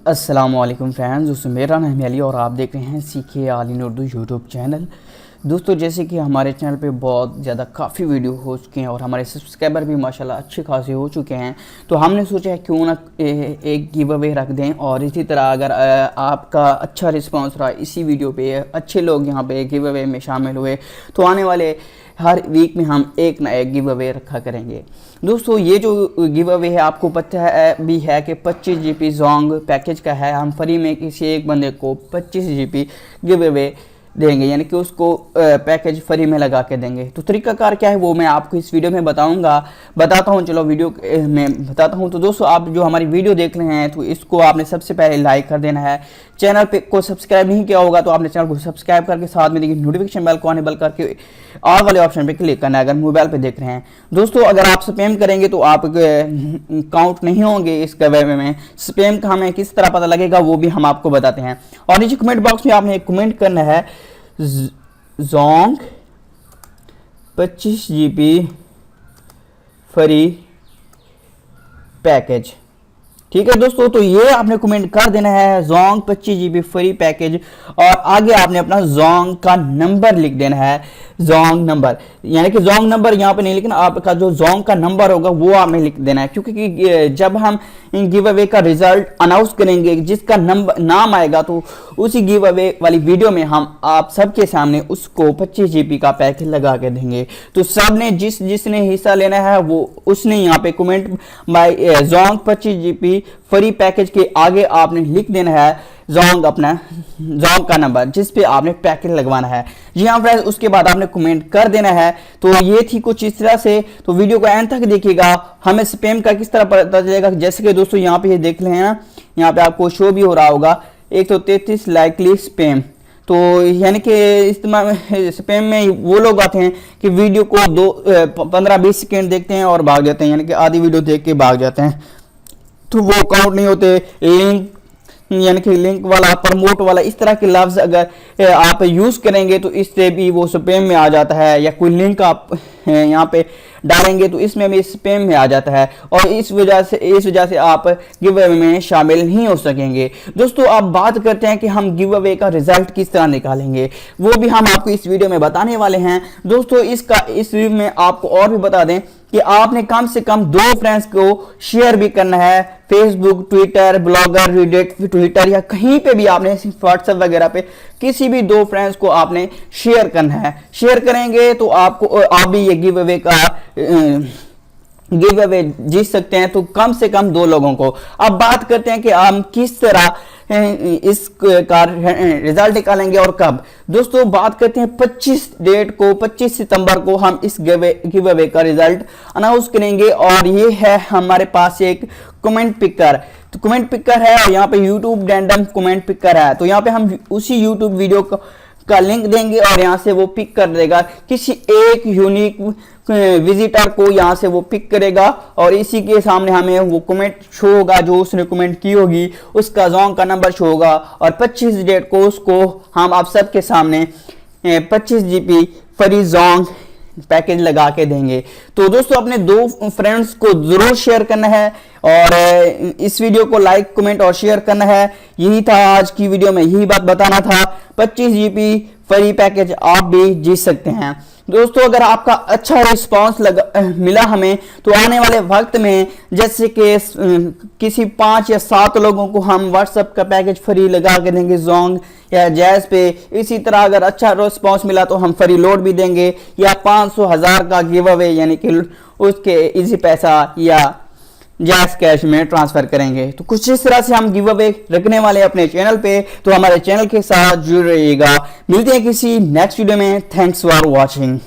अस्सलामुअलैकुम फ्रेंड्स, दोस्तों मेरा नाम है अली और आप देख रहे हैं सीखे all in Urdu YouTube channel. दोस्तों जैसे कि हमारे चैनल पे बहुत ज़्यादा काफ़ी वीडियो हो चुके हैं और हमारे सब्सक्राइबर भी माशाल्लाह अच्छे खासे हो चुके हैं, तो हमने सोचा है क्यों ना एक गिव अवे रख दें। और इसी तरह अगर आपका अच्छा रिस्पांस रहा इसी वीडियो पे, अच्छे लोग यहाँ पे गिव अवे में शामिल हुए, तो आने वाले हर वीक में हम एक ना एक गिव अवे रखा करेंगे। दोस्तों ये जो गिव अवे है आपको पता है भी है कि 25 GB जोंग पैकेज का है। हम फ्री में किसी एक बंदे को 25 GB गिव अवे देंगे, यानी कि उसको पैकेज फ्री में लगा के देंगे। तो तरीकाकार क्या है वो मैं आपको इस वीडियो में बताता हूँ। चलो वीडियो में बताता हूँ। तो दोस्तों आप जो हमारी वीडियो देख रहे हैं तो इसको आपने सबसे पहले लाइक कर देना है। चैनल पे को सब्सक्राइब नहीं किया होगा तो आपने चैनल को सब्सक्राइब करके साथ में देखिए नोटिफिकेशन बेल को अनेबल करके ऑल वाले ऑप्शन पे क्लिक करना है अगर मोबाइल पे देख रहे हैं। दोस्तों अगर आप स्पैम करेंगे तो आप काउंट नहीं होंगे इस गिव अवे में। स्पैम का हमें किस तरह पता लगेगा वो भी हम आपको बताते हैं। और नीचे कमेंट बॉक्स में आपने कमेंट करना है जोंग 25 GB फ्री पैकेज। ठीक है दोस्तों, तो ये आपने कमेंट कर देना है जोंग 25 GB फ्री पैकेज और आगे आपने अपना जोंग का नंबर लिख देना है। जोंग नंबर यानी कि जोंग नंबर यहाँ पे नहीं लिखना, आपका जो जोंग का नंबर होगा वो आपने लिख देना है, क्योंकि जब हम गिव अवे का रिजल्ट अनाउंस करेंगे जिसका नंबर नाम आएगा तो उसी गिव अवे वाली वीडियो में हम आप सबके सामने उसको 25 GB का पैकेज लगा के देंगे। तो सबने जिसने हिस्सा लेना है वो उसने यहाँ पे कमेंट बाय जोंग 25 GB फ्री पैकेज के आगे आपने लिख देना है जोंग का नंबर जिस पे आपने पैकेज लगवाना है। जी हाँ फ्रेंड्स, उसके बाद आपने कमेंट कर देना है। तो ये थी कुछ इस तरह से। तो वीडियो को एंड तक देखिएगा। हमें स्पैम का किस तरह पता चलेगा, जैसे कि दोस्तों यहाँ पे ये देख रहे हैं ना, यहाँ पे आपको शो भी हो रहा होगा 133 लाइकली स्पैम। तो यानी कि इस्तेमाल स्पैम में वो लोग आते हैं कि वीडियो को 15-20 सेकेंड देखते हैं और भाग जाते हैं, यानी कि आधी वीडियो देख के भाग जाते हैं, तो वो काउंट नहीं होते। लिंक यानी कि लिंक वाला, प्रमोट वाला, इस तरह के लफ्ज अगर आप यूज करेंगे तो इससे भी वो स्पैम में आ जाता है। या कोई लिंक आप यहाँ पे डालेंगे तो इसमें भी स्पैम में आ जाता है और इस वजह से आप गिव अवे में शामिल नहीं हो सकेंगे। दोस्तों आप बात करते हैं कि हम गिव अवे का रिजल्ट किस तरह निकालेंगे, वो भी हम आपको इस वीडियो में बताने वाले हैं। दोस्तों इस वीडियो में आपको और भी बता दें कि आपने कम से कम 2 फ्रेंड्स को शेयर भी करना है। Facebook, Twitter, blogger, Reddit, Twitter या कहीं पे भी आपने व्हाट्सएप वगैरह पे किसी भी 2 फ्रेंड्स को आपने शेयर करना है। शेयर करेंगे तो आप भी ये गिव अवे जीत सकते हैं। तो कम से कम 2 लोगों को। अब बात करते हैं कि हम किस तरह इसका रिजल्ट निकालेंगे और कब। दोस्तों बात करते हैं 25 सितंबर को हम इस गिव अवे का रिजल्ट अनाउंस करेंगे। और ये है हमारे पास एक कमेंट पिकर। तो कमेंट पिकर है और यहाँ पे यूट्यूब रैंडम कमेंट पिकर है। तो यहाँ पे हम उसी यूट्यूब वीडियो का लिंक देंगे और यहाँ से वो पिक कर देगा किसी एक यूनिक विजिटर को, यहाँ से वो पिक करेगा और इसी के सामने हमें वो कमेंट शो होगा जो उसने कमेंट की होगी, उसका जोंग का नंबर शो होगा और 25 डेट को उसको हम आप सबके सामने 25 GB फ्री जोंग पैकेज लगा के देंगे। तो दोस्तों अपने 2 फ्रेंड्स को जरूर शेयर करना है और इस वीडियो को लाइक, कमेंट और शेयर करना है। यही था आज की वीडियो में, यही बात बताना था। 25 GB फ्री पैकेज आप भी जीत सकते हैं। दोस्तों अगर आपका अच्छा रिस्पांस मिला हमें तो आने वाले वक्त में जैसे कि किसी 5 या 7 लोगों को हम व्हाट्सएप का पैकेज फ्री लगा के देंगे जोंग या जैज पे। इसी तरह अगर अच्छा रिस्पांस मिला तो हम फ्री लोड भी देंगे या 500,000 का गिव अवे यानी कि उसके इजी पैसा या जैस कैश में ट्रांसफर करेंगे। तो कुछ इस तरह से हम गिव अवे रखने वाले हैं अपने चैनल पे। तो हमारे चैनल के साथ जुड़ रहिएगा। मिलते हैं किसी नेक्स्ट वीडियो में। Thanks for watching.